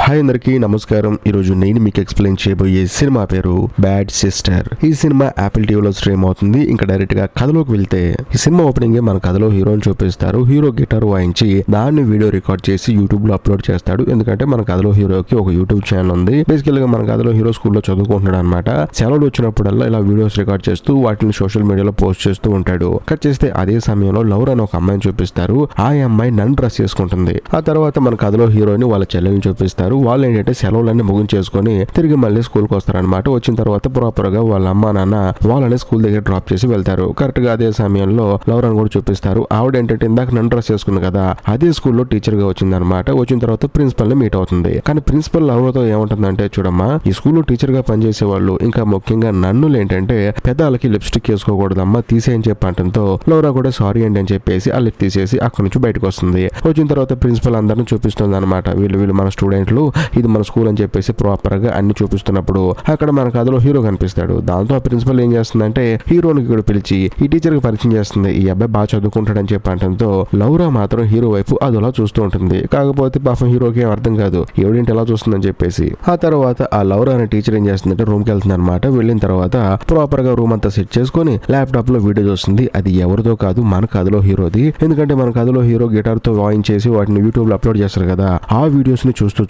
Hi అందరికీ నమస్కారం. ఈరోజు నేను మీకు ఎక్స్ప్లెయిన్ చేయబోయే సినిమా పేరు బ్యాడ్ సిస్టర్. ఈ సినిమా యాపిల్ టీవీలో స్ట్రీమ్ అవుతుంది. ఇంకా డైరెక్ట్ గా కథలోకి వెళ్తే ఈ సినిమా ఓపెనింగ్ మన కథలో హీరోని చూపిస్తారు. హీరో గిటార్ వాయించి దాన్ని వీడియో రికార్డ్ చేసి యూట్యూబ్ లో అప్లోడ్ చేస్తాడు. ఎందుకంటే మన కథలో హీరోకి ఒక యూట్యూబ్ ఛానల్ ఉంది. బేసికల్ గా మన కథలో హీరో స్కూల్లో చదువుకుంటున్నాడు అనమాట. సెలవులు వచ్చినప్పుడల్లా ఇలా వీడియోస్ రికార్డ్ చేస్తూ వాటిని సోషల్ మీడియాలో పోస్ట్ చేస్తూ ఉంటాడు. కట్ చేస్తే అదే సమయంలో లౌరా అని ఒక అమ్మాయిని చూపిస్తారు. ఆ అమ్మాయి నన్ను డ్రెస్ చేసుకుంటుంది. ఆ తర్వాత మన కథలో హీరోని వాళ్ళ చెల్లెల్ని చూపిస్తారు. వాళ్ళు ఏంటంటే సెలవులన్నీ ముగించేసుకొని తిరిగి మళ్ళీ స్కూల్కి వస్తారనమాట. వచ్చిన తర్వాత ప్రాపర్ గా వాళ్ళ అమ్మా నాన్న వాళ్ళని స్కూల్ దగ్గర డ్రాప్ చేసి వెళ్తారు. కరెక్ట్ గా అదే సమయంలో లౌరాను కూడా చూపిస్తారు. ఆవిడ ఏంటంటే ఇందాక నన్ను డ్రెస్ చేసుకుంది కదా, అదే స్కూల్లో టీచర్ గా వచ్చిందనమాట. వచ్చిన తర్వాత ప్రిన్సిపల్ ని మీట్ అవుతుంది. కానీ ప్రిన్సిపల్ లౌరాతో ఏమంటుందంటే, చూడమ్మా, ఈ స్కూల్లో టీచర్ గా పనిచేసే వాళ్ళు ఇంకా ముఖ్యంగా నన్నులు ఏంటంటే పెదాలకి లిప్స్టిక్ వేసుకోకూడదమ్మా, తీసేయని చెప్పి అంటంతో లౌరా కూడా సారీ అండి అని చెప్పేసి ఆ లిప్ తీసేసి అక్కడి నుంచి బయటకు వస్తుంది. వచ్చిన తర్వాత ప్రిన్సిపల్ అందరిని చూపిస్తుంది అనమాట. వీళ్ళు మన స్టూడెంట్లు, ఇది మన స్కూల్ అని చెప్పేసి ప్రాపర్ గా అన్ని చూపిస్తున్నప్పుడు అక్కడ మన కథలో హీరో కనిపిస్తాడు. దాంతో ఆ ప్రిన్సిపల్ ఏం చేస్తుందంటే హీరోని కూడా పిలిచి ఈ టీచర్ కి పరిచయం చేస్తుంది. ఈ అబ్బాయి బాగా చదువుకుంటాడని చెప్పి అంటంతో లౌరా మాత్రం హీరో వైపు అదోలా చూస్తూ ఉంటుంది. కాకపోతే పాపం హీరోకి ఏం అర్థం కాదు, ఎవడింటి ఎలా చూస్తుందని చెప్పేసి. ఆ తర్వాత ఆ లౌరా అనే టీచర్ ఏం చేస్తుందంటే రూమ్ కి వెళ్తుంది అనమాట. వెళ్ళిన తర్వాత ప్రాపర్ గా రూమ్ అంతా సెట్ చేసుకుని ల్యాప్టాప్ లో వీడియో చూస్తుంది. అది ఎవరిదో కాదు, మన కథలో హీరోది. ఎందుకంటే మన కథలో హీరో గిటార్ తో వాయించేసి వాటిని యూట్యూబ్ లో అప్లోడ్ చేస్తారు కదా, ఆ వీడియోస్ ని చూస్తూ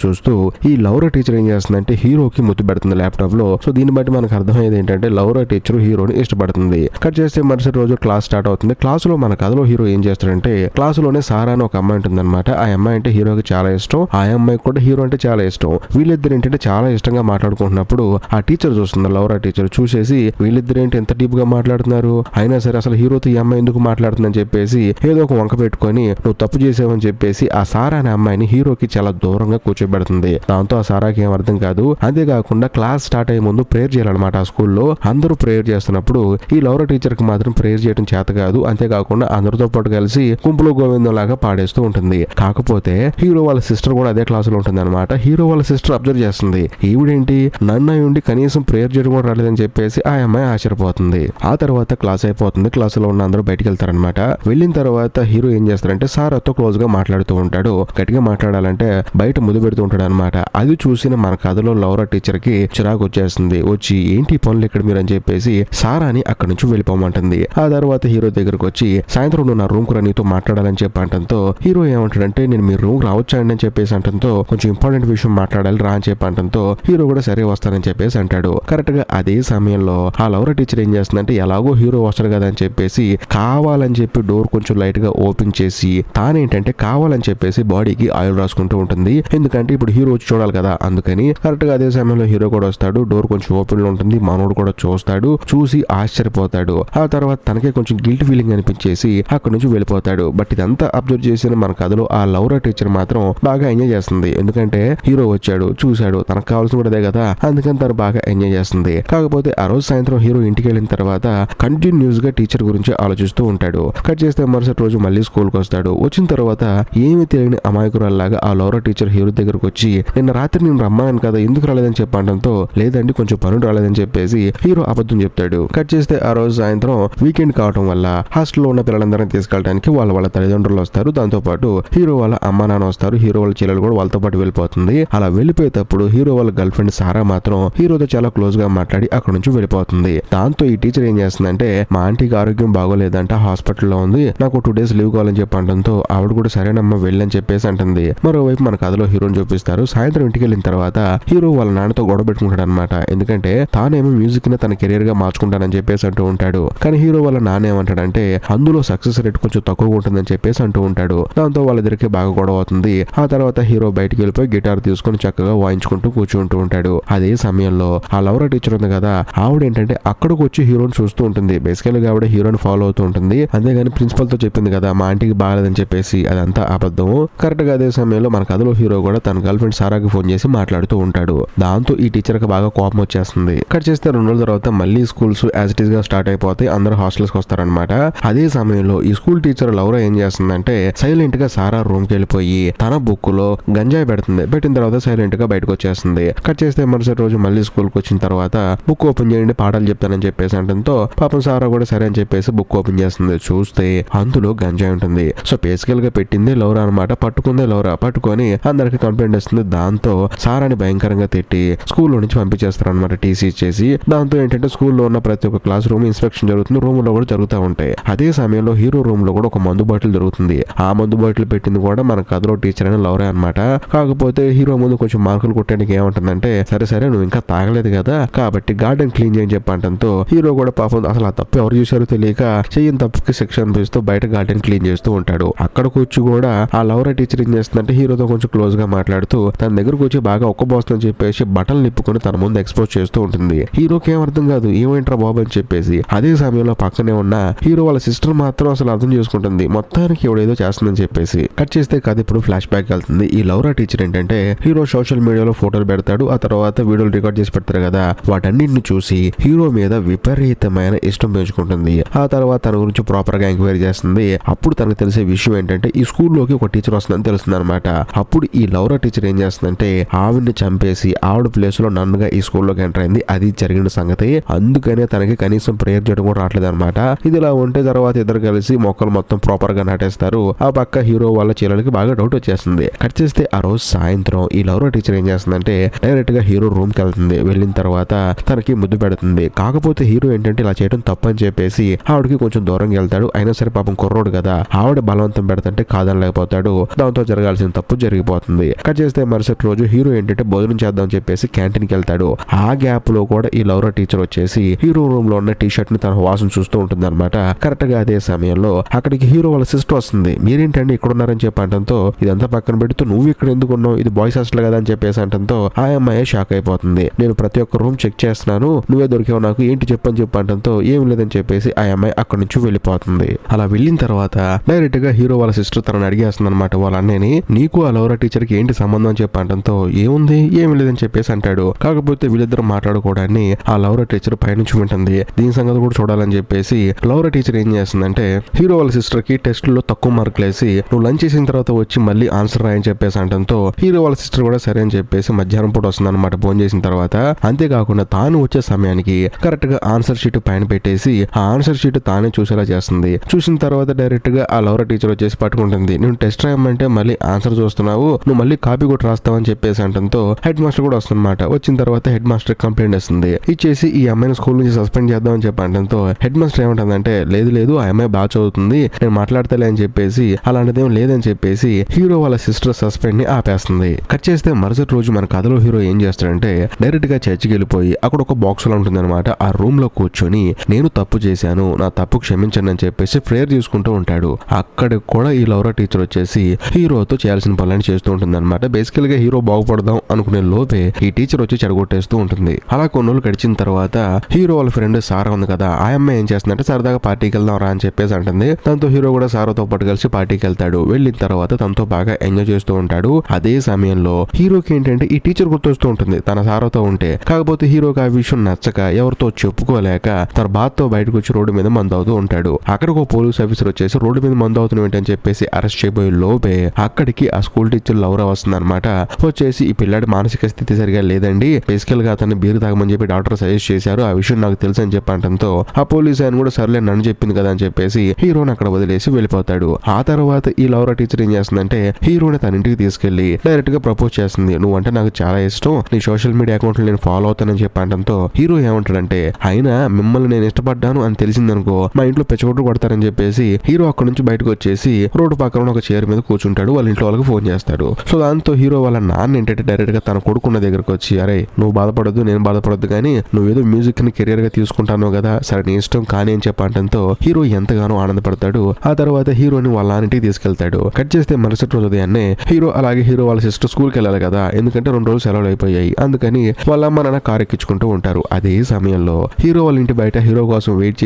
ఈ లౌరా టీచర్ ఏం చేస్తుందంటే హీరోకి ముద్దు పెడుతుంది ల్యాప్టాప్ లో. సో దీన్ని బట్టి మనకు అర్థమయ్యేది ఏంటంటే లౌరా టీచర్ హీరోని ఇష్టపడుతుంది. కట్ చేస్తే మరుసటి రోజు క్లాస్ స్టార్ట్ అవుతుంది. క్లాసులో మన కథలో హీరో ఏం చేస్తాడంటే క్లాసులోనే సారా అని ఒక అమ్మాయి ఉంటుంది అనమాట. ఆ అమ్మాయి అంటే హీరోకి చాలా ఇష్టం, ఆ అమ్మాయికి కూడా హీరో అంటే చాలా ఇష్టం. వీళ్ళిద్దరు ఏంటంటే చాలా ఇష్టంగా మాట్లాడుకుంటున్నప్పుడు ఆ టీచర్ చూస్తుంది. లౌరా టీచర్ చూసేసి వీళ్ళిద్దరు ఏంటి ఎంత డీప్ గా మాట్లాడుతున్నారు, అయినా సరే అసలు హీరోతో ఈ అమ్మాయి ఎందుకు మాట్లాడుతుందని చెప్పేసి ఏదో ఒక వంక పెట్టుకొని నువ్వు తప్పు చేసావని చెప్పేసి ఆ సారా అనే అమ్మాయిని హీరోకి చాలా దూరంగా కూర్చోబెడుతుంది. దాంతో ఆ సారాకి ఏం అర్థం కాదు. అంతేకాకుండా క్లాస్ స్టార్ట్ అయ్యే ముందు ప్రేయర్ చేయాలన్నమాట. ఆ స్కూల్లో అందరూ ప్రేయర్ చేస్తున్నప్పుడు ఈ లౌరా టీచర్ కి మాత్రం ప్రేయర్ చేయడం చేత కాదు. అంతేకాకుండా అందరితో పాటు కలిసి గుంపులో గోవిందం లాగా పాడేస్తూ ఉంటుంది. కాకపోతే హీరో వాళ్ళ సిస్టర్ కూడా అదే క్లాస్ లో ఉంటుంది అనమాట. హీరో వాళ్ళ సిస్టర్ అబ్జర్వ్ చేస్తుంది, ఈవిడేంటి నన్ను ఉండి కనీసం ప్రేయర్ చేయడం కూడా రాలేదని చెప్పేసి ఆ అమ్మాయి ఆశ్చర్యపోతుంది. ఆ తర్వాత క్లాస్ అయిపోతుంది. క్లాస్ లో ఉన్న అందరూ బయటికి వెళ్తారనమాట. వెళ్ళిన తర్వాత హీరో ఏం చేస్తారంటే సారాతో క్లోజ్ గా మాట్లాడుతూ ఉంటాడు. గట్టిగా మాట్లాడాలంటే బయట ముద్దు పెడుతూ ఉంటాడు అనమాట. అది చూసిన మన కథలో లౌరా టీచర్ కి చిరాకు వచ్చేస్తుంది. వచ్చి ఏంటి పనులు ఇక్కడ మీరు అని చెప్పేసి సారాని అక్కడి నుంచి వెళ్ళిపోమంటుంది. ఆ తర్వాత హీరో దగ్గరకు వచ్చి సాయంత్రం నువ్వు నా రూమ్ కు నీతో మాట్లాడాలని చెప్పి అంటంతో హీరో ఏమంటాడంటే నేను మీ రూమ్ రావచ్చాండి అని చెప్పేసి అంటంతో కొంచెం ఇంపార్టెంట్ విషయం మాట్లాడాలి రా అని చెప్పి అంటంతో హీరో కూడా సరే వస్తానని చెప్పేసి అంటాడు. కరెక్ట్ గా అదే సమయంలో ఆ లౌరా టీచర్ ఏం చేస్తుందంటే ఎలాగో హీరో వస్తాడు కదా అని చెప్పేసి కావాలని చెప్పి డోర్ కొంచెం లైట్ గా ఓపెన్ చేసి తానేంటంటే కావాలని చెప్పేసి బాడీకి ఆయిల్ రాసుకుంటూ ఉంటుంది. ఎందుకంటే ఇప్పుడు హీరో వచ్చి చూడాలి కదా, అందుకని కరెక్ట్ గా అదే సమయంలో హీరో కూడా వస్తాడు. డోర్ కొంచెం ఓపెన్ లో ఉంటుంది. మనోడు కూడా చూస్తాడు. చూసి ఆశ్చర్యపోతాడు. ఆ తర్వాత తనకే కొంచెం గిల్ట్ ఫీలింగ్ అనిపించేసి అక్కడి నుంచి వెళ్ళిపోతాడు. బట్ ఇదంతా అబ్జర్వ్ చేసిన మన కథలో ఆ లౌరా టీచర్ మాత్రం బాగా ఎంజాయ్ చేస్తుంది. ఎందుకంటే హీరో వచ్చాడు, చూశాడు, తనకు కావాల్సిన కూడా అదే కదా, అందుకని తను బాగా ఎంజాయ్ చేస్తుంది. కాకపోతే ఆ రోజు సాయంత్రం హీరో ఇంటికి వెళ్ళిన తర్వాత కంటిన్యూస్ గా టీచర్ గురించి ఆలోచిస్తూ ఉంటాడు. కట్ చేస్తే మరుసటి రోజు మళ్ళీ స్కూల్ కి వస్తాడు. వచ్చిన తర్వాత ఏమీ తెలియని అమాయకురాల్లాగా ఆ లౌరా టీచర్ హీరో దగ్గరకు వచ్చి నిన్న రాత్రి నేను రమ్మన్నాను కదా ఎందుకు రాలేదని చెప్పడంతో లేదండి కొంచెం పనులు రాలేదని చెప్పేసి హీరో అబద్ధం చెప్తాడు. కట్ చేస్తే ఆ రోజు సాయంత్రం వీకెండ్ కావడం వల్ల హాస్టల్లో ఉన్న పిల్లలందరినీ తీసుకెళ్ళడానికి వాళ్ళ తల్లిదండ్రులు వస్తారు. దాంతో పాటు హీరో వాళ్ళ అమ్మా నాన్న వస్తారు. హీరో వాళ్ళ చెల్లెలు కూడా వాళ్ళతో పాటు వెళ్ళిపోతుంది. అలా వెళ్ళిపోయేటప్పుడు హీరో వాళ్ళ గర్ల్ ఫ్రెండ్ సారా మాత్రం హీరోతో చాలా క్లోజ్ గా మాట్లాడి అక్కడ నుంచి వెళ్ళిపోతుంది. దాంతో ఈ టీచర్ ఏం చేస్తుందంటే మా ఆంటీకి ఆరోగ్యం బాగోలేదంట, హాస్పిటల్లో ఉంది, నాకు 2 days లీవ్ కావాలని చెప్పి అంటంతో ఆవిడ కూడా సరేనమ్మా వెళ్ళని చెప్పేసి అంటుంది. మరోవైపు మన కథలో హీరోని చూపిస్తారు. సాయంత్రం ఇంటికి వెళ్ళిన తర్వాత హీరో వాళ్ళ నాన్నతో గొడవ పెట్టుకుంటాడు అనమాట. ఎందుకంటే తానేమో మ్యూజిక్ ని తన కెరీర్ గా మార్చుకుంటానని చెప్పేసి అంటూ ఉంటాడు. కానీ హీరో వాళ్ళ నాన్న ఏమంటాడంటే అందులో సక్సెస్ రేట్ కొంచెం తక్కువగా ఉంటుందని చెప్పేసి అంటూ ఉంటాడు. దాంతో వాళ్ళిద్దరికి బాగా గొడవ అవుతుంది. ఆ తర్వాత హీరో బయటికి వెళ్ళిపోయి గిటార్ తీసుకుని చక్కగా వాయించుకుంటూ కూర్చుంటూ ఉంటాడు. అదే సమయంలో ఆ లౌరా టీచర్ ఉంది కదా, ఆవిడ ఏంటంటే అక్కడికి వచ్చి హీరోని చూస్తూ ఉంటుంది. బేసికల్ గా ఆవిడ హీరోని ఫాలో అవుతూ ఉంటుంది. అంతేగాని ప్రిన్సిపల్ తో చెప్పింది కదా మా ఆంటీకి బాగాలేదని చెప్పేసి అదంతా అబద్ధం. కరెక్ట్ గా అదే సమయంలో మన కథలో హీరో కూడా తన గర్ల్ ఫ్రెండ్ సారాకి ఫోన్ చేసి మాట్లాడుతూ ఉంటాడు. దాంతో ఈ టీచర్ కి బాగా కోపం వచ్చేస్తుంది. కట్ చేస్తే 2 రోజుల తర్వాత మళ్ళీ స్కూల్స్ యాజ్ ఇట్ ఈస్ గా స్టార్ట్ అయిపోతాయి. అందరూ హాస్టల్స్ కి వస్తారనమాట. అదే సమయంలో ఈ స్కూల్ టీచర్ లౌరా ఏం చేస్తుందంటే సైలెంట్ గా సారా రూమ్ కి వెళ్ళిపోయి తన బుక్ లో గంజాయి పెడుతుంది. పెట్టిన తర్వాత సైలెంట్ గా బయటకు వచ్చేస్తుంది. కట్ చేస్తే మరుసటి రోజు మళ్ళీ స్కూల్ కి వచ్చిన తర్వాత బుక్ ఓపెన్ చేయండి పాఠాలు చెప్తానని చెప్పేసి అంటంతో పాపం సారా కూడా సరే అని చెప్పేసి బుక్ ఓపెన్ చేస్తుంది. చూస్తే అందులో గంజాయి ఉంటుంది. సో బేసికల్ గా పెట్టింది లౌరా అనమాట. పట్టుకుందే లౌరా. పట్టుకొని అందరికి కంప్లైంట్ మండేస్తుంది. దాంతో సారాని భయంకరంగా తిట్టి స్కూల్లో నుంచి పంపించేస్తారు అనమాట, టీసీ ఇచ్చేసి. దాంతో ఏంటంటే స్కూల్లో ఉన్న ప్రతి ఒక్క క్లాస్ రూమ్ ఇన్స్పెక్షన్ జరుగుతుంది, రూమ్ లో కూడా జరుగుతూ ఉంటాయి. అదే సమయంలో హీరో రూమ్ లో కూడా ఒక మందు బాటిల్ జరుగుతుంది. ఆ మందు బాటిల్ పెట్టింది కూడా మన కథలో టీచర్ అయిన లౌరే అనమాట. కాకపోతే హీరో ముందు కొంచెం మార్కులు కొట్టడానికి ఏమంటుందంటే, సరే నువ్వు ఇంకా తాగలేదు కదా కాబట్టి గార్డెన్ క్లీన్ చేయని చెప్పంటంతో హీరో కూడా పాపం అసలు ఆ తప్పు ఎవరు చూశారో తెలియక చెయ్యని తప్పుకి శిక్ష అనిపిస్తూ బయట గార్డెన్ క్లీన్ చేస్తూ ఉంటాడు. అక్కడికి వచ్చి కూడా ఆ లౌరా టీచర్ ఏం చేస్తుందంటే హీరోతో కొంచెం క్లోజ్ గా మాట్లాడుతూ తన దగ్గరకు వచ్చి బాగా ఒక్కబోస్తుందని చెప్పేసి బట్టలు నిప్పుకొని తన ముందు ఎక్స్పోజ్ చేస్తూ ఉంటుంది. హీరోకి ఏం అర్థం కాదు, ఏమైంట్రా బాబు అని చెప్పేసి. అదే సమయంలో పక్కనే ఉన్న హీరో వాళ్ళ సిస్టర్ మాత్రం అసలు అర్థం చేసుకుంటుంది, మొత్తానికి ఎవడేదో చేస్తుందని చెప్పేసి. కట్ చేస్తే కథ ఇప్పుడు ఫ్లాష్ బ్యాక్ వెళ్తుంది. ఈ లౌరా టీచర్ ఏంటంటే హీరో సోషల్ మీడియాలో ఫోటోలు పెడతాడు, ఆ తర్వాత వీడియోలు రికార్డ్ చేసి పెడతారు కదా, వాటన్నింటిని చూసి హీరో మీద విపరీతమైన ఇష్టం పెంచుకుంటుంది. ఆ తర్వాత తన గురించి ప్రాపర్ గా ఎంక్వైరీ చేస్తుంది. అప్పుడు తనకు తెలిసే విషయం ఏంటంటే ఈ స్కూల్లోకి ఒక టీచర్ వస్తుందని తెలుస్తుంది అనమాట. అప్పుడు ఈ లౌరా టీచర్ ఏం చేస్తుందంటే ఆవిడ్ని చంపేసి ఆవిడ ప్లేస్ లో నన్నుగా ఈ స్కూల్లోకి ఎంటర్ అయింది. అది జరిగిన సంగతి. అందుకనే తనకి కనీసం ప్రేయర్ చేయడం కూడా రావట్లేదు అనమాట. ఇది ఇలా ఉంటే తర్వాత ఇద్దరు కలిసి మొక్కలు మొత్తం ప్రాపర్ గా నాటేస్తారు. ఆ పక్క హీరో వాళ్ళ చెల్లెలకి బాగా డౌట్ వచ్చేస్తుంది. కట్ చేస్తే ఆ రోజు సాయంత్రం ఈ లౌరా టీచర్ ఏం చేస్తుందంటే డైరెక్ట్ గా హీరో రూమ్ కి వెళ్తుంది. వెళ్ళిన తర్వాత తనకి ముద్దు పెడుతుంది. కాకపోతే హీరో ఏంటంటే ఇలా చేయడం తప్పని చెప్పేసి ఆవిడకి కొంచెం దూరంగా వెళ్తాడు. అయినా సరే పాపం కుర్రోడు కదా, ఆవిడ బలవంతం పెడతంటే కాదనలేకపోతాడు. దాంతో జరగాల్సిన తప్పు జరిగిపోతుంది. కట్ చేస్తే మరుసటి రోజు హీరో ఏంటంటే భోజనం చేద్దాం చెప్పేసి క్యాంటీన్ కి వెళ్తాడు. ఆ గ్యాప్ లో కూడా ఈ లౌరా టీచర్ వచ్చేసి హీరో రూమ్ లో ఉన్న టీ షర్ట్ ని తన వాసన చూస్తూ ఉంటుంది అనమాట. కరెక్ట్ గా అదే సమయంలో అక్కడికి హీరో వాళ్ళ సిస్టర్ వస్తుంది. మీరేంటండి ఇక్కడ ఉన్నారని చెప్పంటంతో ఇదంతా పక్కన పెడుతూ నువ్వు ఇక్కడ ఎందుకు ఉన్నావు, ఇది బాయ్స్ హాస్టల్ కదా అని చెప్పేసి అంటంతో ఆ అమ్మాయి షాక్ అయిపోతుంది. నేను ప్రతి ఒక్క రూమ్ చెక్ చేస్తున్నాను, నువ్వే దొరికావు నాకు, ఏంటి చెప్పని చెప్పంటంతో ఏం లేదని చెప్పేసి ఆ అమ్మాయి అక్కడి నుంచి వెళ్ళిపోతుంది. అలా వెళ్ళిన తర్వాత డైరెక్ట్ గా హీరో వాళ్ళ సిస్టర్ తనని అడిగేస్తుంది అనమాట వాళ్ళ అన్నయ్యని, నీకు ఆ లౌరా టీచర్ కి ఏంటి సంబంధం అని చెప్పంటంతో ఏముంది ఏమి లేదని చెప్పేసి అంటాడు. కాకపోతే వీళ్ళిద్దరు మాట్లాడుకోవడాన్ని ఆ లౌరా టీచర్ పైనుంచి వింటుంది. దీని సంగతి కూడా చూడాలని చెప్పేసి లౌరా టీచర్ ఏం చేస్తుందంటే హీరో వాళ్ళ సిస్టర్ కి టెస్ట్ లో తక్కువ మార్కులు వేసి నువ్వు లంచ్ చేసిన తర్వాత వచ్చి మళ్ళీ ఆన్సర్ రాయని చెప్పేసి అంటంతో హీరో వాళ్ళ సిస్టర్ కూడా సరే అని చెప్పేసి మధ్యాహ్నం పూట వస్తుంది అనమాట ఫోన్ చేసిన తర్వాత. అంతేకాకుండా తాను వచ్చే సమయానికి కరెక్ట్ గా ఆన్సర్ షీట్ పైన పెట్టేసి ఆ ఆన్సర్ షీట్ తానే చూసేలా చేస్తుంది. చూసిన తర్వాత డైరెక్ట్ గా ఆ లౌరా టీచర్ వచ్చేసి పట్టుకుంటుంది. నేను టెస్ట్ రాయమంటే మళ్ళీ ఆన్సర్ చూస్తున్నావు, నువ్వు మళ్ళీ కాపీ కూడా రాస్తావని చెప్పేసి అంటంతో హెడ్ మాస్టర్ కూడా వస్తుందన్నమాట. వచ్చిన తర్వాత హెడ్ మాస్టర్ కంప్లైంట్ ఇస్తుంది. ఇచ్చేసి ఈ అమ్మాయిని స్కూల్ నుంచి సస్పెండ్ చేద్దామని చెప్పి అంటంతో హెడ్ మాస్టర్ ఏమంటుందంటే లేదు ఆ అమ్మాయి బాగా చదువుతుంది, నేను మాట్లాడతలే అని చెప్పేసి అలాంటిదేం లేదని చెప్పేసి హీరో వాళ్ళ సిస్టర్ సస్పెండ్ ని ఆపేస్తుంది. కట్ చేస్తే మరుసటి రోజు మన కథలో హీరో ఏం చేస్తాడంటే డైరెక్ట్ గా చర్చికి వెళ్ళిపోయి అక్కడ ఒక బాక్స్ లో ఉంటుంది అనమాట. ఆ రూమ్ లో కూర్చొని నేను తప్పు చేశాను, నా తప్పు క్షమించండి అని చెప్పేసి ప్రేయర్ చేసుకుంటూ ఉంటాడు. అక్కడ కూడా ఈ లౌరా టీచర్ వచ్చేసి హీరోతో చేయాల్సిన పనులను చేస్తూ ఉంటుంది అనమాట. బేసికల్ గా హీరో బాగుపడదాం అనుకునే లోపే ఈ టీచర్ వచ్చి చెడగొట్టేస్తూ ఉంటుంది. అలా కొన్ని రోజులు గడిచిన తర్వాత హీరో వాళ్ళ ఫ్రెండ్ సారా ఉంది కదా, ఆ అమ్మాయి ఏం చేస్తుందంటే సరదాగా పార్టీకి వెళ్దాం రా అని చెప్పేసి అంటుంది. దాంతో హీరో కూడా సారాతో పాటు కలిసి పార్టీకి వెళ్తాడు. వెళ్ళిన తర్వాత తనతో బాగా ఎంజాయ్ చేస్తూ ఉంటాడు. అదే సమయంలో హీరోకి ఏంటంటే ఈ టీచర్ గుర్తొస్తూ ఉంటుంది తన సారాతో ఉంటే. కాకపోతే హీరోకి ఆ విషయం నచ్చక ఎవరితో చెప్పుకోలేక తన బాధతో బయటకు వచ్చి రోడ్డు మీద మందు అవుతూ ఉంటాడు. అక్కడికి ఒక పోలీస్ ఆఫీసర్ వచ్చేసి రోడ్డు మీద మందు అవుతున్నావు ఏంటని చెప్పేసి అరెస్ట్ చేయబోయే లోపే అక్కడికి ఆ స్కూల్ టీచర్ లౌరా వస్తుంది అనమాట. వచ్చేసి ఈ పిల్లాడి మానసిక స్థితి సరిగా లేదండి, బేసికల్ గా అతన్ని బీరు తాగమని చెప్పి డాక్టర్ సజెస్ట్ చేశారు, ఆ విషయం నాకు తెలుసు అని చెప్పంటంతో ఆ పోలీస్ ఆయన కూడా సర్లే నన్ను చెప్పింది కదా అని చెప్పేసి హీరోని అక్కడ వదిలేసి వెళ్ళిపోతాడు. ఆ తర్వాత ఈ లౌరా టీచర్ ఏం చేస్తుందంటే హీరోని తన ఇంటికి తీసుకెళ్లి డైరెక్ట్ గా ప్రపోజ్ చేస్తుంది. నువ్వంటే నాకు చాలా ఇష్టం, నీ సోషల్ మీడియా అకౌంట్ నేను ఫాలో అవుతానని చెప్పంటంతో హీరో ఏమంటాడంటే అయినా మిమ్మల్ని నేను ఇష్టపడ్డాను అని తెలిసిందనుకో మా ఇంట్లో పెచ్చగొట్టు కొడతారని చెప్పేసి హీరో అక్కడ నుంచి బయటకు వచ్చేసి రోడ్డు పక్కన ఒక చైర్ మీద కూర్చుంటాడు. వాళ్ళ ఇంట్లో వాళ్ళకి ఫోన్ చేస్తాడు. సో దాంతో హీరో వాళ్ళ నాన్న ఏంటంటే డైరెక్ట్ గా తన కొడుకున్న దగ్గరకు వచ్చి అరే నువ్వు బాధపడద్దు, నేను బాధపడద్దు, కానీ నువ్వేదో మ్యూజిక్ ని కెరియర్ గా తీసుకుంటాను కదా, సరే నీ ఇష్టం కానీ అని చెప్పంటంతో హీరో ఎంతగానో ఆనందపడతాడు. ఆ తర్వాత హీరోని వాళ్ళ నాన్నింటికి తీసుకెళ్తాడు. కట్ చేస్తే మరుసటి రోజు ఉదయాన్నే హీరో అలాగే హీరో వాళ్ళ సిస్టర్ స్కూల్ కి వెళ్ళాలి కదా, ఎందుకంటే 2 రోజులు సెలవులు అయిపోయాయి. అందుకని వాళ్ళ అమ్మ నాన్న కారు ఎక్కించుకుంటూ ఉంటారు. అదే సమయంలో హీరో వాళ్ళ ఇంటి బయట హీరో కోసం వెయిట్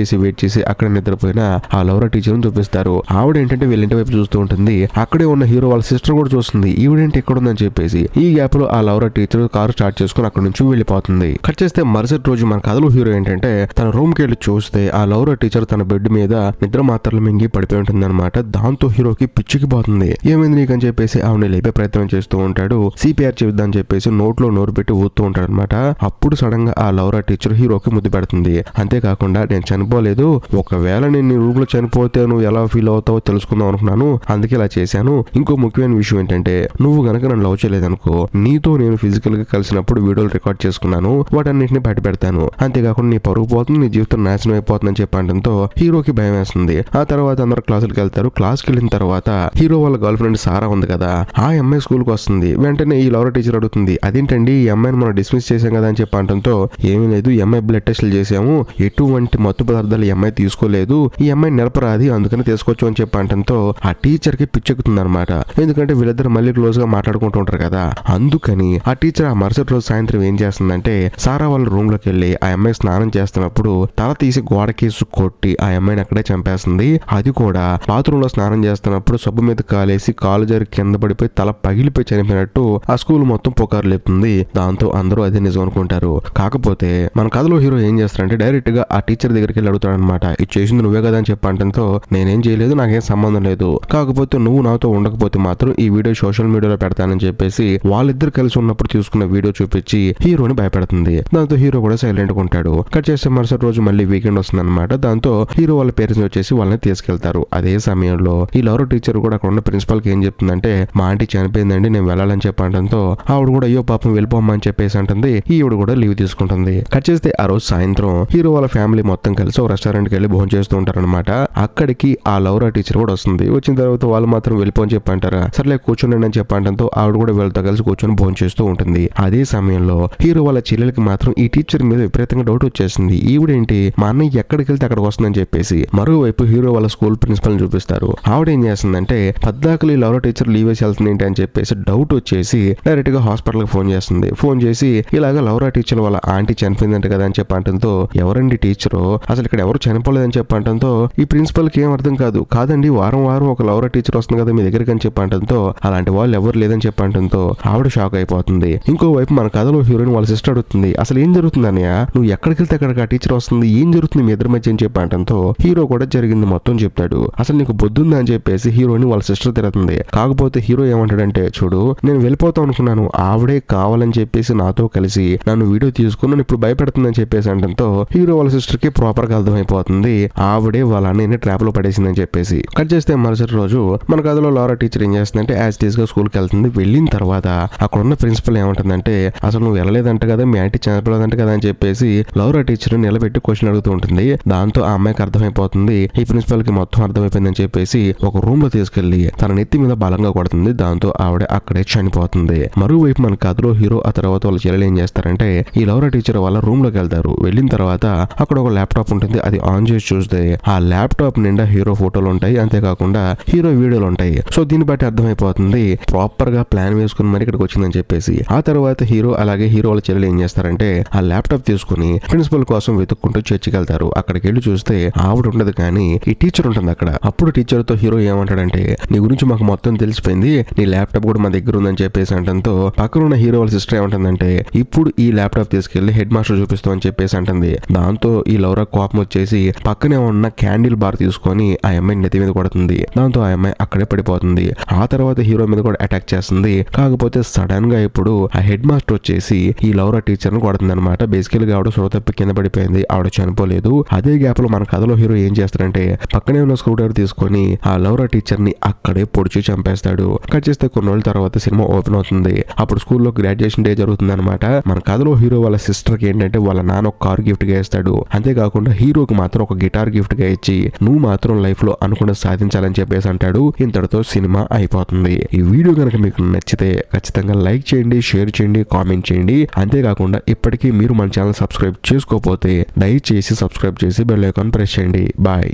చేసి అక్కడ నిద్రపోయిన ఆ లౌరా టీచర్ ని చూపిస్తారు. ఆవిడ ఏంటంటే వీళ్ళింటి వైపు చూస్తూ ఉంటుంది. అక్కడే ఉన్న హీరో వాళ్ళ సిస్టర్ కూడా చూస్తుంది, ఈవిడేంటి ఇక్కడ ఉందని చెప్పేసి. ఈ గ్యాప్ లో ఆ లౌరా టీచర్ కారు స్టార్ట్ చేసుకుని అక్కడ నుంచి వెళ్ళిపోతుంది. కట్ చేస్తే మరుసటి రోజు మన కథలో హీరో ఏంటంటే తన రూమ్ కి వెళ్ళి చూస్తే ఆ లౌరా టీచర్ తన బెడ్ మీద నిద్ర మాత్రలు మింగి పడిపోయి ఉంటుంది అనమాట. దాంతో హీరోకి పిచ్చికి పోతుంది. ఏమైంది నీకని చెప్పేసి ఆవిడ లేపే ప్రయత్నం చేస్తూ ఉంటాడు. సిపిఆర్ చెబుద్దని చెప్పేసి నోట్లో నోరు పెట్టి ఊతూ ఉంటాడు అనమాట. అప్పుడు సడన్ గా ఆ లౌరా టీచర్ హీరోకి ముద్దు పెడుతుంది. అంతేకాకుండా నేను చనిపోలేదు, ఒకవేళ నేను రూమ్ లో చనిపోతే నువ్వు ఎలా ఫీల్ అవుతావో తెలుసుకుందాం అనుకున్నాను, అందుకే ఇలా చేశాను. ఇంకో ముఖ్యమైన విషయం ఏంటంటే నువ్వు గనక కనుక నన్ను లవ్ చేయలేదనుకో, నీతో నేను ఫిజికల్ గా కలిసినప్పుడు వీడియోలు రికార్డ్ చేసుకున్నాను, వాటన్నిటిని బయట పెడతాను, అంతేకాకుండా నీ పరుగు పోతుంది, నీ జీవితం నాశనం అయిపోతుందని చెప్పడంతో హీరోకి భయం వేస్తుంది. ఆ తర్వాత అందరూ క్లాసులకు వెళ్తారు. క్లాస్కి వెళ్ళిన తర్వాత హీరో వాళ్ళ గర్ల్ ఫ్రెండ్ సారా ఉంది కదా, ఆ అమ్మాయి స్కూల్ కి వస్తుంది. వెంటనే ఈ లవర్ టీచర్ అడుగుతుంది, అదేంటండి ఈ అమ్మాయిని మనం డిస్మిస్ చేసాం కదా అని చెప్పడంతో, ఏమీ లేదు, ఈ అమ్మాయి బ్లడ్ టెస్టులు చేసాము, ఎటువంటి మత్తు పదార్థాలు ఈ అమ్మాయి తీసుకోలేదు, ఈ అమ్మాయి నిరపరాధి, అందుకని తీసుకోవచ్చు అని చెప్పడంతో ఆ టీచర్ కి పిచ్చెక్కుతుంది అనమాట. ఎందుకంటే వీళ్ళిద్దరు మళ్ళీ క్లోజ్ గా మాట్లాడుకుంటూ ఉంటారు కదా, అందుకని ఆ టీచర్ ఆ మరుసటి రోజు సాయంత్రం ఏం చేస్తుందంటే సారా వాళ్ళ రూమ్ లోకి వెళ్ళి ఆ అమ్మాయి స్నానం చేస్తున్నప్పుడు తల తీసి గోడకేసి కొట్టి ఆ అమ్మాయిని అక్కడే చంపేస్తుంది. అది కూడా బాత్రూమ్ లో స్నానం చేస్తున్నప్పుడు సబ్బు మీద కాలేసి కాలు జారి కింద పడిపోయి తల పగిలిపోయి చనిపోయినట్టు ఆ స్కూల్ మొత్తం పుకారు లేపుతుంది. దాంతో అందరూ అదే నిజం అనుకుంటారు. కాకపోతే మన కథలో హీరో ఏం చేస్తారంటే డైరెక్ట్ గా ఆ టీచర్ దగ్గరికి వెళ్ళి అడుగుతాడు అనమాట, ఇది చేసింది నువ్వే కదా అని చెప్పడంతో, నేనేం చేయలేదు, నాకేం సంబంధం లేదు, కాకపోతే నువ్వు నాతో ఉండకపోతే మాత్రం ఈ వీడియో సోషల్ మీడియాలో పెడతానని చెప్పేసి వాళ్ళిద్దరు కలిసి ఉన్నప్పుడు తీసుకున్న వీడియో చూపించి హీరోని భయపెడుతుంది. దాంతో హీరో కూడా సైలెంట్ గా ఉంటాడు. కట్ చేస్తే మరుసటి రోజు మళ్ళీ వీకెండ్ వస్తుంది అనమాట. దాంతో హీరో వాళ్ళ పేరెంట్స్ వచ్చేసి వాళ్ళని తీసుకెళ్తారు. అదే సమయంలో ఈ లవర్ టీచర్ కూడా అక్కడ ఉన్న ప్రిన్సిపల్ కి ఏం చెప్తుందంటే, మా ఆంటీ చనిపోయిందండి, నేను వెళ్ళాలని చెప్పడంతో ఆవిడ కూడా అయ్యో పాపం వెళ్ళిపోమ్మా అని చెప్పేసి అంటుంది. ఈవిడ కూడా లీవ్ తీసుకుంటుంది. కట్ చేస్తే ఆ రోజు సాయంత్రం హీరో వాళ్ళ ఫ్యామిలీ మొత్తం కలిసి ఒక రెస్టారెంట్ కి వెళ్ళి భోజనం చేస్తూ ఉంటారనమాట. అక్కడికి ఆ లవర్ టీచర్ కూడా వస్తుంది. వచ్చిన తర్వాత వాళ్ళు మాత్రం వెళ్ళిపోని చెప్పంటారా, సర్లే కూర్చోండి అని చెప్పడంతో ఆవిడ కూడా వీళ్ళతో కలిసి కూర్చొని భోజనం చేస్తూ ఉంటుంది. అదే సమయంలో హీరో వాళ్ళ చెల్లెలకి మాత్రం ఈ టీచర్ మీద విపరీతంగా డౌట్ వచ్చేసింది. ఈవిడేంటి మా అన్నయ్య ఎక్కడికి వెళ్తే అక్కడికి వస్తుందని చెప్పేసి. మరోవైపు హీరో వాళ్ళ స్కూల్ ప్రిన్సిపల్ చూపిస్తారు. ఆవిడ ఏం చేస్తుందంటే పద్దాకలు ఈ లవర్ టీచర్ లీవ్ వేసి వెళ్తుంది ఏంటి అని చెప్పేసి డౌట్ వచ్చేసి డైరెక్ట్ గా హాస్పిటల్ కి ఫోన్ చేస్తుంది. ఫోన్ చేసి ఇలాగా లవర్ టీచర్ వాళ్ళ ఆంటీ చనిపోయిందంట కదా అని చెప్పడంతో, ఎవరండి టీచరు, అసలు ఇక్కడ ఎవరు చనిపోలేదని చెప్పడంతో ఈ ప్రిన్సిపల్ కి ఏం అర్థం కాదు. కాదండి, వారం వారం ఒక లవర్ టీచర్ వస్తుంది కదా మీ దగ్గరికి అని చెప్పడంతో, అలాంటి వాళ్ళు ఎవరు లేదని చెప్పడంతో ఆవిడ షాక్ అయిపోతుంది. ఇంకోవైపు మన కథలో హీరోయిన్ వాళ్ళ సిస్టర్ అడుగుతుంది, అసలు ఏం జరుగుతుంది అన్నయ్య, నువ్వు ఎక్కడికి వెళ్తే అక్కడికి ఆ టీచర్ వస్తుంది, ఏం జరుగుతుంది మీ ఇద్దరి మధ్య అని చెప్పడంతో హీరో కూడా జరిగింది మొత్తం చెప్తాడు. అసలు నీకు బుద్ధుందా అని చెప్పేసి హీరోని వాళ్ళ సిస్టర్ తిరుగుతుంది. కాకపోతే హీరో ఏమంటాడంటే, చూడు నేను వెళ్ళిపోతాం అనుకున్నాను, ఆవిడే కావాలని చెప్పేసి నాతో కలిసి నన్ను వీడియో తీసుకుని నన్ను ఇప్పుడు భయపెడుతుందని చెప్పేసి అంటంతో హీరో వాళ్ళ సిస్టర్ కి ప్రాపర్ గా అర్థమైపోతుంది ఆవిడే వాళ్ళ అన్నయ్యని ట్రాప్ లో పడేసిందని చెప్పేసి. కట్ చేస్తే మరుసటి రోజు మన కథలో లారా టీచర్ ఏం చేస్తుందంటే యాజ్ టీజ్ గా స్కూల్ కి వెళ్తుంది. వెళ్ళిన తర్వాత అక్కడ ఉన్న ప్రిన్సిపల్ ఏమంటుందంటే, అసలు నువ్వు వెళ్ళలేదంట కదా, మీ ఆంటీ చనిపోలేదంట కదా అని చెప్పేసి లారా టీచర్ నిలబెట్టి క్వశ్చన్ అడుగుతూ ఉంటుంది. దాంతో ఆ అమ్మాయికి అర్థమైపోతుంది ఈ ప్రిన్సిపల్ కి మొత్తం అర్థమైపోయిందని చెప్పేసి ఒక రూమ్ లో తీసుకెళ్లి తన నెత్తి మీద బలంగా కొడుతుంది. దాంతో ఆవిడ అక్కడే చనిపోతుంది. మరోవైపు మన కథలో హీరో ఆ తర్వాత వాళ్ళ చెల్లెలు ఏం చేస్తారంటే ఈ లారా టీచర్ వాళ్ళ రూమ్ లోకి వెళ్తారు. వెళ్ళిన తర్వాత అక్కడ ఒక ల్యాప్టాప్ ఉంటుంది. అది ఆన్ చేసి చూస్తే ఆ ల్యాప్టాప్ నిండా హీరో ఫోటోలు ఉంటాయి, అంతేకాకుండా హీరో వీడియోలు ఉంటాయి. సో దీన్ని బట్టి అర్థమైపోతుంది ప్రాపర్ గా ప్లాన్ వేసుకుని మరి ఇక్కడికి వచ్చిందని చెప్పేసి. ఆ తర్వాత హీరో అలాగే హీరో వాళ్ళ చెల్లెలు ఏం చేస్తారంటే ఆ ల్యాప్టాప్ తీసుకుని ప్రిన్సిపల్ కోసం వెతుక్కుంటూ చర్చికి వెళ్తారు. అక్కడికి వెళ్ళి చూస్తే ఆవిడ ఉండదు కానీ ఈ టీచర్ ఉంటుంది అక్కడ. అప్పుడు టీచర్ తో హీరో ఏమంటాడంటే, నీ గురించి మాకు మొత్తం తెలిసిపోయింది, నీ ల్యాప్టాప్ కూడా మా దగ్గర ఉందని చెప్పేసి అంటంతో పక్కన ఉన్న హీరో వాళ్ళ సిస్టర్ ఏమంటుందంటే, ఇప్పుడు ఈ ల్యాప్టాప్ తీసుకెళ్లి హెడ్ మాస్టర్ చూపిస్తాం అని చెప్పేసి అంటుంది. దాంతో ఈ లౌరా కోపం వచ్చేసి పక్కనే ఉన్న క్యాండిల్ బార్ తీసుకొని ఆ అమ్మాయి నెత్తి మీద కొడుతుంది. దాంతో ఆ అమ్మాయి అక్కడే పడిపోతుంది. ఆ తర్వాత హీరో మీద కూడా అటాక్ చేస్తుంది. కాకపోతే సడన్ గా ఇప్పుడు ఆ హెడ్ మాస్టర్ వచ్చేసి ఈ లౌరా టీచర్ ని కొడుతుంది అనమాట. బేసికల్ గా ఆవిడ సొరతప్పి కింద పడిపోయింది, ఆవిడ చనిపోలేదు. అదే గ్యాప్ లో మన కథలో హీరో ఏం చేస్తాడంటే పక్కనే ఉన్న స్క్రూ డ్రైవర్ తీసుకొని ఆ లౌరా టీచర్ ని అక్కడే పొడిచి చంపేస్తాడు. కట్ చేస్తే కొన్ని రోజుల తర్వాత సినిమా ఓపెన్ అవుతుంది. అప్పుడు స్కూల్లో గ్రాడ్యుయేషన్ డే జరుగుతుంది అనమాట. మన కథలో హీరో వాళ్ళ సిస్టర్ కి ఏంటంటే వాళ్ళ నాన్న ఒక కార్ గిఫ్ట్ గా ఇస్తాడు. అంతేకాకుండా హీరోకి మాత్రం ఒక గిటార్ గిఫ్ట్ గా ఇచ్చి నువ్వు మాత్రం లైఫ్ లో అనుకున్న సాధించాలని చెప్పేసి అంటాడు. ఇంతటితో సినిమా అయిపోతుంది. ఈ వీడియో కనుక మీకు నచ్చితే ఖచ్చితంగా లైక్ చేయండి, షేర్ చేయండి, కామెంట్ చేయండి. అంతేకాకుండా ఇప్పటికీ మీరు మన ఛానల్ సబ్స్క్రైబ్ చేసుకోకపోతే దయచేసి సబ్స్క్రైబ్ చేసి బెల్ ఐకాన్ ప్రెస్ చేయండి. బాయ్.